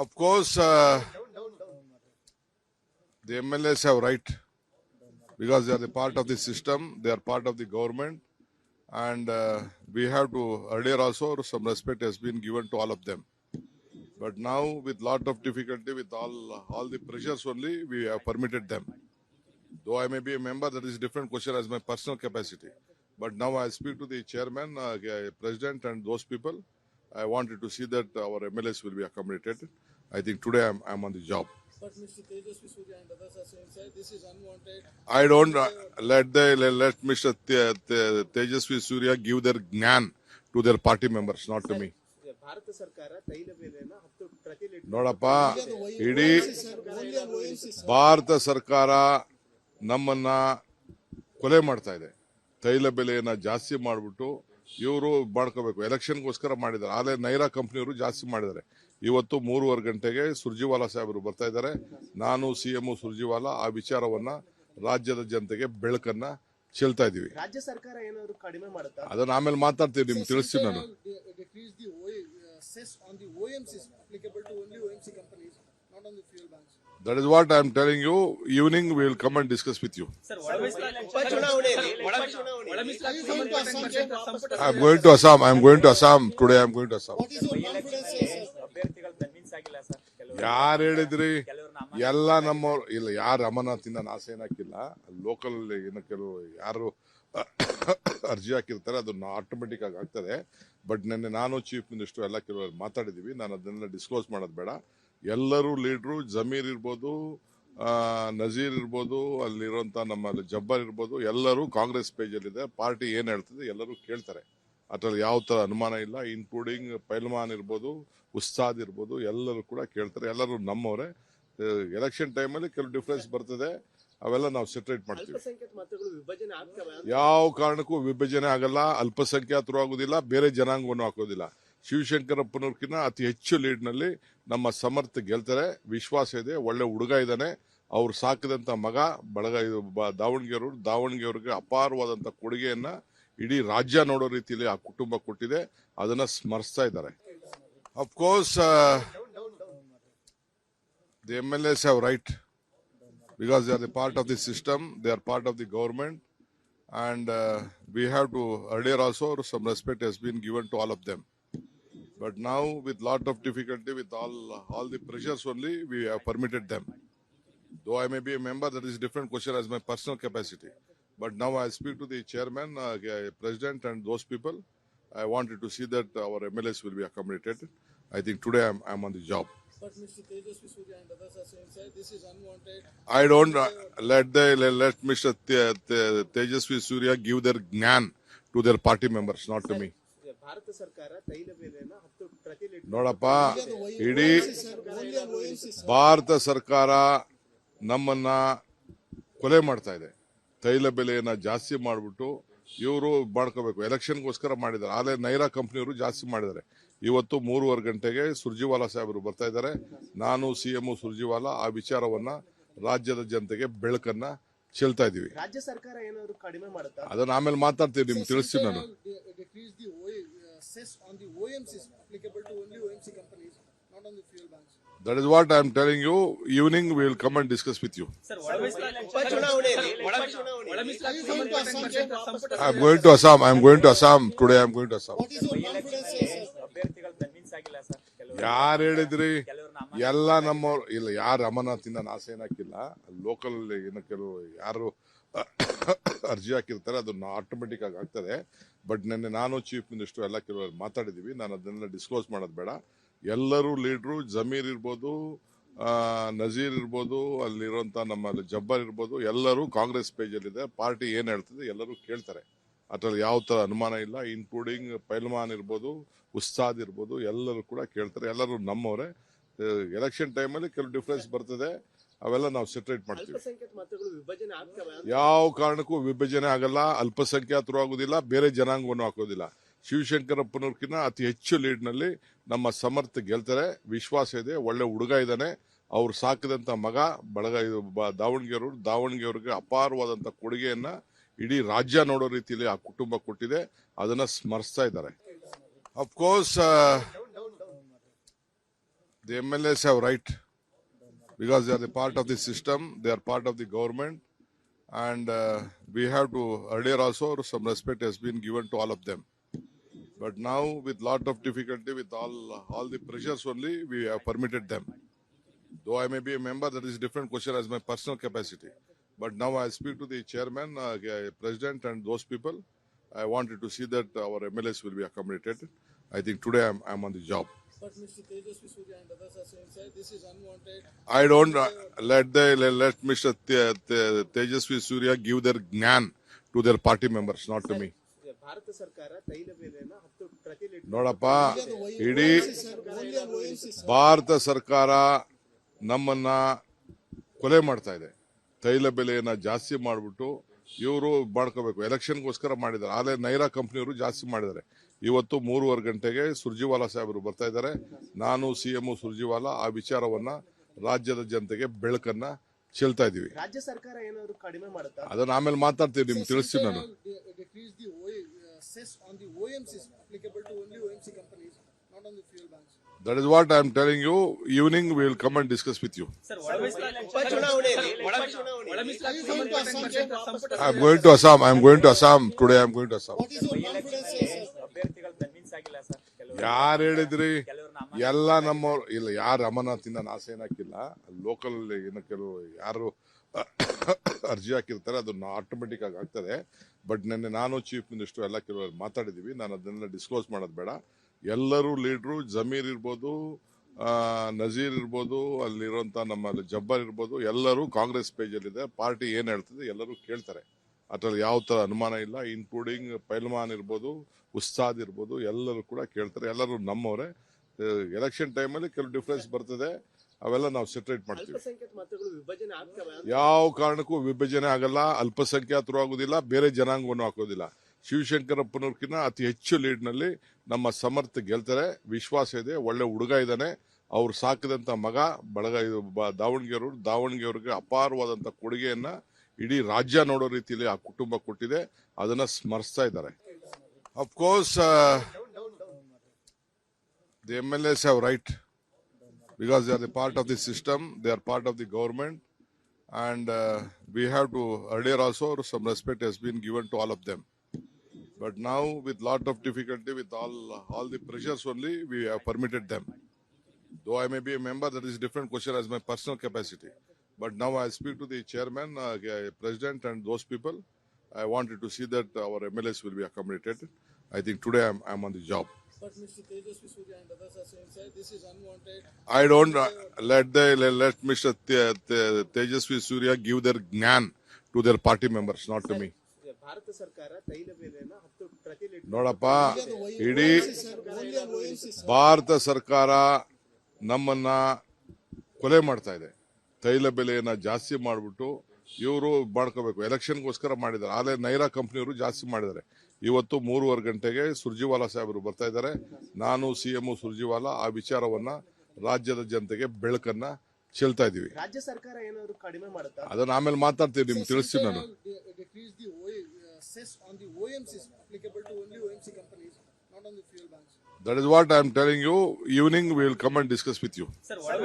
Of course, the MLAs have right because they are the part of the system, they are part of the government, and we have to, earlier also some respect has been given to all of them. But now with lot of difficulty, with all the pressures only, we have permitted them. Though I may be a member, that is a different question as my personal capacity. But now I speak to the chairman, president and those people. I wanted to see that our MLAs will be accommodated. I think today I'm on the job. But Mr. Tejasvi Surya and others are saying, sir, this is unwanted. I don't let Mr. Tejasvi Surya give their gnan to their party members, not to me. Bharat ಸರ್ಕಾರ ತೈಲ ಬೆಲೆಯನ್ನು 10 ಪ್ರತಿ litre ನೋಡಪ್ಪ, ಇಡೀ ಭಾರತ ಸರ್ಕಾರ ನಮ್ಮನ್ನ ಕೊಲೆ ಮಾಡ್ತಾ ಇದೆ. ತೈಲ ಬೆಲೆಯನ್ನ ಜಾಸ್ತಿ ಮಾಡಿಬಿಟ್ಟು ಇವರು ಮಾಡ್ಕೋಬೇಕು, ಎಲೆಕ್ಷನ್ಗೋಸ್ಕರ ಮಾಡಿದ್ದಾರೆ. ಆಲೇ ನೈರಾ ಕಂಪ್ನಿಯವರು ಜಾಸ್ತಿ ಮಾಡಿದ್ದಾರೆ. ಇವತ್ತು 3:30 ಗಂಟೆಗೆ ಸುರ್ಜಿವಾಲಾ ಸಾಹೇಬರು ಬರ್ತಾ ಇದ್ದಾರೆ. ನಾನು ಸಿಎಂ ಸುರ್ಜಿವಾಲಾ ಆ ವಿಚಾರವನ್ನ ರಾಜ್ಯದ ಜನತೆಗೆ ಬೆಳಕನ್ನ ಚೆಲ್ತಾ ಇದೀವಿ. ರಾಜ್ಯ ಸರ್ಕಾರ ಏನಾದರೂ ಕಡಿಮೆ ಮಾಡುತ್ತಾ? ಅದನ್ನ ಆಮೇಲೆ ಮಾತಾಡ್ತೀನಿ, ನಿಮ್ಗೆ ತಿಳಿಸ್ತೀನಿ ನಾನು. Decrease the cess on the OMCs applicable to only OMC companies, not on the fuel banks. That is what I am telling you. Evening we will come and discuss with you. I am going to Assam. Today I am going to Assam. What is your confidence, sir? ಯಾರು ಹೇಳಿದ್ರಿ? ಎಲ್ಲ ನಮ್ಮವ್ರು ಇಲ್ಲ. ಯಾರು ಅಮರನಾಥಿಂದ ನಾಶ ಏನಾಕಿಲ್ಲ. Local ಏನು ಕೆಲವು ಯಾರು ಅರ್ಜಿ ಹಾಕಿರ್ತಾರೆ, ಅದನ್ನ ಆಟೋಮೆಟಿಕ್ ಆಗಿ ಆಗ್ತದೆ. ಬಟ್ ನಿನ್ನೆ ನಾನು ಚೀಫ್ ಮಿನಿಸ್ಟರ್ ಎಲ್ಲ ಕೆಲವರು ಮಾತಾಡಿದೀವಿ. ನಾನು ಅದನ್ನೆಲ್ಲ ಡಿಸ್ಕ್ಲೋಸ್ ಮಾಡೋದು ಬೇಡ. ಎಲ್ಲರೂ ಲೀಡ್ರು, ಜಮೀರ್ ಇರ್ಬೋದು, ನಜೀರ್ ಇರ್ಬೋದು, ಅಲ್ಲಿರುವಂತ ನಮ್ಮ ಜಬ್ಬರ್ ಇರ್ಬೋದು, ಎಲ್ಲರೂ ಕಾಂಗ್ರೆಸ್ ಪೇಜಲ್ಲಿದೆ. ಪಾರ್ಟಿ ಏನ್ ಹೇಳ್ತದೆ ಎಲ್ಲರೂ ಕೇಳ್ತಾರೆ. ಅದ್ರಲ್ಲಿ ಯಾವ ತರ ಅನುಮಾನ ಇಲ್ಲ. ಇನ್ಕ್ಲೂಡಿಂಗ್ ಪೈಲ್ವಾನ್ ಇರ್ಬೋದು, ಉಸ್ತಾದ್ ಇರ್ಬೋದು, ಎಲ್ಲರೂ ಕೂಡ ಕೇಳ್ತಾರೆ. ಎಲ್ಲರೂ ನಮ್ಮವರೇ. ಎಲೆಕ್ಷನ್ ಟೈಮಲ್ಲಿ ಕೆಲವು ಡಿಫರೆನ್ಸ್ ಬರ್ತದೆ, ಅವೆಲ್ಲ ನಾವು ಸೆಟ್ರೇಟ್ ಮಾಡ್ತೀವಿ. ಅಲ್ಪಸಂಖ್ಯಾತ ಮತಗಳು ವಿಭಜನೆ ಆಗ್ತವೆ? ಯಾವ ಕಾರಣಕ್ಕೂ ವಿಭಜನೆ ಆಗಲ್ಲ. ಅಲ್ಪಸಂಖ್ಯಾತರು ಆಗೋದಿಲ್ಲ, ಬೇರೆ ಜನಾಂಗವನ್ನು ಹಾಕೋದಿಲ್ಲ. ಶಿವಶಂಕರಪ್ಪನವ್ರಕಿನ್ನ ಅತಿ ಹೆಚ್ಚು ಲೀಡ್ ನಲ್ಲಿ ನಮ್ಮ ಸಮರ್ಥ ಗೆಲ್ತಾರೆ, ವಿಶ್ವಾಸ ಇದೆ. ಒಳ್ಳೆ ಹುಡುಗ ಇದ್ದಾನೆ. ಅವ್ರು ಸಾಕಿದಂತ ಮಗ ಬಳಗ ದಾವಣಗೆರೆಯವ್ರಿಗೆ ಅಪಾರವಾದಂತ ಕೊಡುಗೆಯನ್ನ ಇಡೀ ರಾಜ್ಯ ನೋಡೋ ರೀತಿಯಲ್ಲಿ ಆ ಕುಟುಂಬ ಕೊಟ್ಟಿದೆ. ಅದನ್ನ ಸ್ಮರಿಸ್ತಾ ಇದ್ದಾರೆ. Of course the MLAs have right because they are the part of the system, they are part of the government, and we have to, earlier also some respect has been given to all of them. But now with lot of difficulty, with all the pressures only, we have permitted them. Though I may be a member, that is a different question as my personal capacity. But now I speak to the chairman, president and those people. I wanted to see that our MLAs will be accommodated. I think today I'm on the job. But Mr. Tejasvi Surya and others are saying, sir, this is unwanted. I don't let Mr. Tejasvi Surya give their gnan to their party members, not to me. Bharat ಸರ್ಕಾರ ತೈಲ ಬೆಲೆಯನ್ನು 10 ಪ್ರತಿ litre ನೋಡಪ್ಪ, ಇಡೀ ಭಾರತ ಸರ್ಕಾರ ನಮ್ಮನ್ನ ಕೊಲೆ ಮಾಡ್ತಾ ಇದೆ. ತೈಲ ಬೆಲೆಯನ್ನ ಜಾಸ್ತಿ ಮಾಡಿಬಿಟ್ಟು ಇವರು ಮಾಡ್ಕೋಬೇಕು, ಎಲೆಕ್ಷನ್ಗೋಸ್ಕರ ಮಾಡಿದ್ದಾರೆ. ಆಲೇ ನೈರಾ ಕಂಪ್ನಿಯವರು ಜಾಸ್ತಿ ಮಾಡಿದ್ದಾರೆ. ಇವತ್ತು 3:30 ಗಂಟೆಗೆ ಸುರ್ಜಿವಾಲಾ ಸಾಹೇಬರು ಬರ್ತಾ ಇದ್ದಾರೆ. ನಾನು ಸಿಎಂ ಸುರ್ಜಿವಾಲಾ ಆ ವಿಚಾರವನ್ನ ರಾಜ್ಯದ ಜನತೆಗೆ ಬೆಳಕನ್ನ ಚೆಲ್ತಾ ಇದೀವಿ. ರಾಜ್ಯ ಸರ್ಕಾರ ಏನಾದರೂ ಕಡಿಮೆ ಮಾಡುತ್ತಾ? ಅದನ್ನ ಆಮೇಲೆ ಮಾತಾಡ್ತೀನಿ, ನಿಮ್ಗೆ ತಿಳಿಸ್ತೀನಿ ನಾನು. Decrease the cess on the OMCs applicable to only OMC companies, not on the fuel banks. That is what I am telling you. Evening we will come and discuss with you. I am going to Assam. Today I am going to Assam. What is your confidence, sir? ಯಾರು ಹೇಳಿದ್ರಿ? ಎಲ್ಲ ನಮ್ಮವ್ರು ಇಲ್ಲ. ಯಾರು ಅಮರನಾಥಿಂದ ನಾಶ ಏನಾಕಿಲ್ಲ. Local ಏನು ಕೆಲವು ಯಾರು ಅರ್ಜಿ ಹಾಕಿರ್ತಾರೆ, ಅದನ್ನ ಆಟೋಮೆಟಿಕ್ ಆಗಿ ಆಗ್ತದೆ. ಬಟ್ ನಿನ್ನೆ ನಾನು ಚೀಫ್ ಮಿನಿಸ್ಟರ್ ಎಲ್ಲ ಕೆಲವರು ಮಾತಾಡಿದೀವಿ. ನಾನು ಅದನ್ನೆಲ್ಲ ಡಿಸ್ಕ್ಲೋಸ್ ಮಾಡೋದು ಬೇಡ. ಎಲ್ಲರೂ ಲೀಡ್ರು, ಜಮೀರ್ ಇರ್ಬೋದು, ನಜೀರ್ ಇರ್ಬೋದು, ಅಲ್ಲಿರುವಂತ ನಮ್ಮ ಜಬ್ಬರ್ ಇರ್ಬೋದು, ಎಲ್ಲರೂ ಕಾಂಗ್ರೆಸ್ ಪೇಜಲ್ಲಿದೆ. ಪಾರ್ಟಿ ಏನ್ ಹೇಳ್ತದೆ ಎಲ್ಲರೂ ಕೇಳ್ತಾರೆ. ಅದ್ರಲ್ಲಿ ಯಾವ ತರ ಅನುಮಾನ ಇಲ್ಲ. ಇನ್ಕ್ಲೂಡಿಂಗ್ ಪೈಲ್ವಾನ್ ಇರ್ಬೋದು, ಉಸ್ತಾದ್ ಇರ್ಬೋದು, ಎಲ್ಲರೂ ಕೂಡ ಕೇಳ್ತಾರೆ. ಎಲ್ಲರೂ ನಮ್ಮವರೇ. ಎಲೆಕ್ಷನ್ ಟೈಮಲ್ಲಿ ಕೆಲವು ಡಿಫರೆನ್ಸ್ ಬರ್ತದೆ, ಅವೆಲ್ಲ ನಾವು ಸೆಟ್ರೇಟ್ ಮಾಡ್ತೀವಿ. ಅಲ್ಪಸಂಖ್ಯಾತ ಮತಗಳು ವಿಭಜನೆ ಆಗ್ತವೆ? ಯಾವ ಕಾರಣಕ್ಕೂ ವಿಭಜನೆ ಆಗಲ್ಲ. ಅಲ್ಪಸಂಖ್ಯಾತರು ಆಗೋದಿಲ್ಲ, ಬೇರೆ ಜನಾಂಗವನ್ನು ಹಾಕೋದಿಲ್ಲ. ಶಿವಶಂಕರಪ್ಪನವ್ರಕಿನ್ನ ಅತಿ ಹೆಚ್ಚು ಲೀಡ್ ನಲ್ಲಿ ನಮ್ಮ ಸಮರ್ಥ ಗೆಲ್ತಾರೆ, ವಿಶ್ವಾಸ ಇದೆ. ಒಳ್ಳೆ ಹುಡುಗ ಇದ್ದಾನೆ. ಅವ್ರು ಸಾಕಿದಂತ ಮಗ ಬಳಗ ದಾವಣಗೆರೆಯವ್ರಿಗೆ ಅಪಾರವಾದಂತ ಕೊಡುಗೆಯನ್ನ ಇಡೀ ರಾಜ್ಯ ನೋಡೋ ರೀತಿಯಲ್ಲಿ ಆ ಕುಟುಂಬ ಕೊಟ್ಟಿದೆ. ಅದನ್ನ ಸ್ಮರಿಸ್ತಾ ಇದ್ದಾರೆ. Of course The MLAs have right because they are the part of the system, they are part of the government, and we have to, earlier also some respect has been given to all of them. But now with lot of difficulty, with all the pressures only, we have permitted them. Though I may be a member, that is a different question as my personal capacity. But now I speak to the chairman, president and those people. I wanted to see that our MLAs will be accommodated. I think today I'm on the job. But Mr. Tejasvi Surya and others are saying, sir, this is unwanted. I don't let Mr. Tejasvi Surya give their gnan to their party members, not to me. Bharat ಸರ್ಕಾರ ತೈಲ ಬೆಲೆನ 10 ಪ್ರತಿ litre ನೋಡಪ್ಪ, ಇಡೀ Only on OMC, sir. Bharat ಸರ್ಕಾರ ನಮ್ಮನ್ನ ಕೊಲೆ ಮಾಡ್ತಾ ಇದೆ. ತೈಲ ಬೆಲೆಯನ್ನ ಜಾಸ್ತಿ ಮಾಡಿಬಿಟ್ಟು ಇವರು ಮಾಡ್ಕೋಬೇಕು, ಎಲೆಕ್ಷನ್ಗೋಸ್ಕರ ಮಾಡಿದ್ದಾರೆ. ಆದ್ರೆ ನೈರಾ ಕಂಪ್ನಿಯವರು ಜಾಸ್ತಿ ಮಾಡಿದ್ದಾರೆ. ಇವತ್ತು 3:30 ಗಂಟೆಗೆ ಸುರ್ಜಿವಾಲಾ ಸಾಹೇಬರು ಬರ್ತಾ ಇದ್ದಾರೆ. ನಾನು ಸಿಎಂ ಸುರ್ಜಿವಾಲಾ ಆ ವಿಚಾರವನ್ನ ರಾಜ್ಯದ ಜನತೆಗೆ ಬೆಳಕನ್ನ ಚೆಲ್ತಾ ಇದೀವಿ. ರಾಜ್ಯ ಸರ್ಕಾರ ಏನಾದ್ರು ಕಡಿಮೆ ಮಾಡುತ್ತಾ? ಅದನ್ನ ಆಮೇಲೆ ಮಾತಾಡ್ತೀನಿ, ನಿಮ್ಗೆ ತಿಳಿಸ್ತೀನಿ ನಾನು. Decrease the cess on the OMCs applicable to only OMC companies, not on the fuel banks. That is what I am telling you. Evening we will come and discuss with you. I am going to Assam. Today I am going to Assam. What is your confidence, sir? ಯಾರು ಹೇಳಿದ್ರಿ? ಎಲ್ಲ ನಮ್ಮವ್ರು ಇಲ್ಲ. ಯಾರು ಅಮರನಾಥಿಂದ ನಾಶ ಏನಾಕಿಲ್ಲ. Local ಏನು ಕೆಲವು ಯಾರು ಅರ್ಜಿ ಹಾಕಿರ್ತಾರೆ, ಅದನ್ನ ಆಟೋಮೆಟಿಕ್ ಆಗಿ ಆಗ್ತದೆ. ಬಟ್ ನಿನ್ನೆ ನಾನು ಚೀಫ್ ಮಿನಿಸ್ಟರ್ ಎಲ್ಲ ಕೆಲವರು ಮಾತಾಡಿದೀವಿ. ನಾನು ಅದನ್ನೆಲ್ಲ ಡಿಸ್ಕ್ಲೋಸ್ ಮಾಡೋದು ಬೇಡ. ಎಲ್ಲರೂ ಲೀಡ್ರು, ಜಮೀರ್ ಇರ್ಬೋದು, ನಜೀರ್ ಇರ್ಬೋದು, ಅಲ್ಲಿರುವಂತ ನಮ್ಮ ಜಬ್ಬರ್ ಇರ್ಬೋದು, ಎಲ್ಲರೂ ಕಾಂಗ್ರೆಸ್ ಪೇಜಲ್ಲಿದೆ. ಪಾರ್ಟಿ ಏನ್ ಹೇಳ್ತದೆ ಎಲ್ಲರೂ ಕೇಳ್ತಾರೆ. ಅದ್ರಲ್ಲಿ ಯಾವ ತರ ಅನುಮಾನ ಇಲ್ಲ. ಇನ್ಕ್ಲೂಡಿಂಗ್ ಪೈಲ್ವಾನ್ ಇರ್ಬೋದು, ಉಸ್ತಾದ್ ಇರ್ಬೋದು, ಎಲ್ಲರೂ ಕೂಡ ಕೇಳ್ತಾರೆ. ಎಲ್ಲರೂ ನಮ್ಮವರೇ. ಎಲೆಕ್ಷನ್ ಟೈಮಲ್ಲಿ ಕೆಲವು ಡಿಫರೆನ್ಸ್ ಬರ್ತದೆ, ಅವೆಲ್ಲ ನಾವು ಸೆಟ್ರೇಟ್ ಮಾಡ್ತೀವಿ. ಅಲ್ಪಸಂಖ್ಯಾತ ಮತಗಳು ವಿಭಜನೆ ಆಗ್ತವೆ? ಯಾವ ಕಾರಣಕ್ಕೂ ವಿಭಜನೆ ಆಗಲ್ಲ. ಅಲ್ಪಸಂಖ್ಯಾತರು ಆಗೋದಿಲ್ಲ, ಬೇರೆ ಜನಾಂಗವನ್ನು ಹಾಕೋದಿಲ್ಲ. ಶಿವಶಂಕರಪ್ಪನವ್ರಕಿನ್ನ ಅತಿ ಹೆಚ್ಚು ಲೀಡ್ ನಲ್ಲಿ ನಮ್ಮ ಸಮರ್ಥ ಗೆಲ್ತಾರೆ, ವಿಶ್ವಾಸ ಇದೆ. ಒಳ್ಳೆ ಹುಡುಗ ಇದ್ದಾನೆ. ಅವ್ರು ಸಾಕಿದಂತ ಮಗ ಬಳಗ ದಾವಣಗೆರೆಯವ್ರಿಗೆ ಅಪಾರವಾದಂತ ಕೊಡುಗೆಯನ್ನ ಇಡೀ ರಾಜ್ಯ ನೋಡೋ ರೀತಿಯಲ್ಲಿ ಆ ಕುಟುಂಬ ಕೊಟ್ಟಿದೆ. ಅದನ್ನ ಸ್ಮರಿಸ್ತಾ ಇದ್ದಾರೆ. Of course the MLAs have right because they are the part of the system, they are part of the government, and we have to, earlier also some respect has been given to all of them. But now with lot of difficulty, with all the pressures only, we have permitted them. Though I may be a member, that is a different question as my personal capacity. But now I speak to the chairman, president and those people. I wanted to see that our MLAs will be accommodated. I think today I'm on the job. But Mr. Tejasvi Surya and others are saying, sir, this is unwanted. I don't let Mr. Tejasvi Surya give their gnan to their party members, not to me. Bharat ಸರ್ಕಾರ ತೈಲ ಬೆಲೆನ 10 ಪ್ರತಿ litre ನೋಡಪ್ಪ, ಇಡೀ Only on OMC, sir. Bharat ಸರ್ಕಾರ ನಮ್ಮನ್ನ ಕೊಲೆ ಮಾಡ್ತಾ ಇದೆ. ತೈಲ ಬೆಲೆಯನ್ನ ಜಾಸ್ತಿ ಮಾಡಿಬಿಟ್ಟು ಇವರು ಮಾಡ್ಕೋಬೇಕು, ಎಲೆಕ್ಷನ್ಗೋಸ್ಕರ ಮಾಡಿದ್ದಾರೆ. ಆದ್ರೆ ನೈರಾ ಕಂಪ್ನಿಯವರು ಜಾಸ್ತಿ ಮಾಡಿದ್ದಾರೆ. ಇವತ್ತು 3:30 ಗಂಟೆಗೆ ಸುರ್ಜಿವಾಲಾ ಸಾಹೇಬರು ಬರ್ತಾ ಇದ್ದಾರೆ. ನಾನು ಸಿಎಂ ಸುರ್ಜಿವಾಲಾ ಆ ವಿಚಾರವನ್ನ ರಾಜ್ಯದ ಜನತೆಗೆ ಬೆಳಕನ್ನ ಚೆಲ್ತಾ ಇದೀವಿ. ರಾಜ್ಯ ಸರ್ಕಾರ ಏನಾದ್ರು ಕಡಿಮೆ ಮಾಡುತ್ತಾ? ಅದನ್ನ ಆಮೇಲೆ ಮಾತಾಡ್ತೀನಿ, ನಿಮ್ಗೆ ತಿಳಿಸ್ತೀನಿ ನಾನು. Decrease the cess on the OMCs applicable to only OMC companies, not on the fuel banks. That is what I am telling you. Evening we will come and discuss with you. Are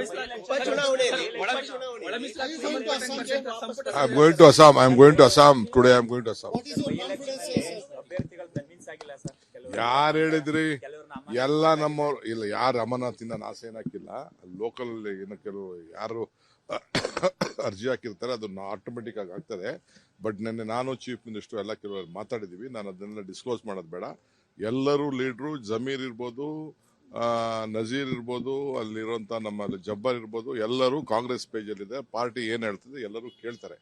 you going to Assam, sir? I am going to Assam. Today I am going to Assam. What is your confidence, sir? ಯಾರು ಹೇಳಿದ್ರಿ? ಎಲ್ಲ ನಮ್ಮವ್ರು ಇಲ್ಲ. ಯಾರು ಅಮರನಾಥಿಂದ ನಾಶ ಏನಾಕಿಲ್ಲ. Local ಏನು ಕೆಲವು ಯಾರು ಅರ್ಜಿ ಹಾಕಿರ್ತಾರೆ, ಅದನ್ನ ಆಟೋಮೆಟಿಕ್ ಆಗಿ ಆಗ್ತದೆ. ಬಟ್ ನಿನ್ನೆ ನಾನು ಚೀಫ್ ಮಿನಿಸ್ಟರ್ ಎಲ್ಲ ಕೆಲವರು ಮಾತಾಡಿದೀವಿ. ನಾನು ಅದನ್ನೆಲ್ಲ ಡಿಸ್ಕ್ಲೋಸ್ ಮಾಡೋದು ಬೇಡ. ಎಲ್ಲರೂ ಲೀಡ್ರು, ಜಮೀರ್ ಇರ್ಬೋದು, ನಜೀರ್ ಇರ್ಬೋದು, ಅಲ್ಲಿರುವಂತ ನಮ್ಮ ಜಬ್ಬರ್ ಇರ್ಬೋದು, ಎಲ್ಲರೂ ಕಾಂಗ್ರೆಸ್ ಪೇಜಲ್ಲಿದೆ. ಪಾರ್ಟಿ ಏನ್ ಹೇಳ್ತದೆ ಎಲ್ಲರೂ ಕೇಳ್ತಾರೆ.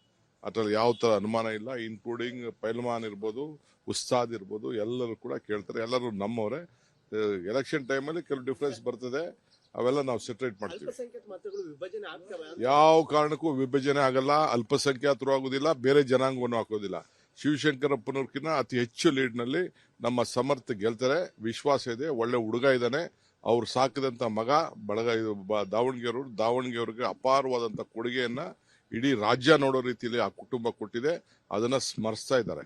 ಅದ್ರಲ್ಲಿ ಯಾವ ತರ ಅನುಮಾನ ಇಲ್ಲ. ಇನ್ಕ್ಲೂಡಿಂಗ್ ಪೈಲ್ವಾನ್ ಇರ್ಬೋದು, ಉಸ್ತಾದ್ ಇರ್ಬೋದು, ಎಲ್ಲರೂ ಕೂಡ ಕೇಳ್ತಾರೆ. ಎಲ್ಲರೂ ನಮ್ಮವರೇ. ಎಲೆಕ್ಷನ್ ಟೈಮಲ್ಲಿ ಕೆಲವು ಡಿಫರೆನ್ಸ್ ಬರ್ತದೆ, ಅವೆಲ್ಲ ನಾವು ಸೆಟ್ರೇಟ್ ಮಾಡ್ತೀವಿ. ಅಲ್ಪಸಂಖ್ಯಾತ ಮತಗಳು ವಿಭಜನೆ ಆಗ್ತವೆ? ಯಾವ ಕಾರಣಕ್ಕೂ ವಿಭಜನೆ ಆಗಲ್ಲ. ಅಲ್ಪಸಂಖ್ಯಾತರು ಆಗೋದಿಲ್ಲ, ಬೇರೆ ಜನಾಂಗವನ್ನು ಹಾಕೋದಿಲ್ಲ. ಶಿವಶಂಕರಪ್ಪನವ್ರಕಿನ್ನ ಅತಿ ಹೆಚ್ಚು ಲೀಡ್ ನಲ್ಲಿ ನಮ್ಮ ಸಮರ್ಥ ಗೆಲ್ತಾರೆ, ವಿಶ್ವಾಸ ಇದೆ. ಒಳ್ಳೆ ಹುಡುಗ ಇದ್ದಾನೆ. ಅವ್ರು ಸಾಕಿದಂತ ಮಗ ದಾವಣಗೆರೆಯವ್ರಿಗೆ ಅಪಾರವಾದಂತ ಕೊಡುಗೆಯನ್ನ ಇಡೀ ರಾಜ್ಯ ನೋಡೋ ರೀತಿಯಲ್ಲಿ ಆ ಕುಟುಂಬ ಕೊಟ್ಟಿದೆ. ಅದನ್ನ ಸ್ಮರಿಸ್ತಾ ಇದ್ದಾರೆ.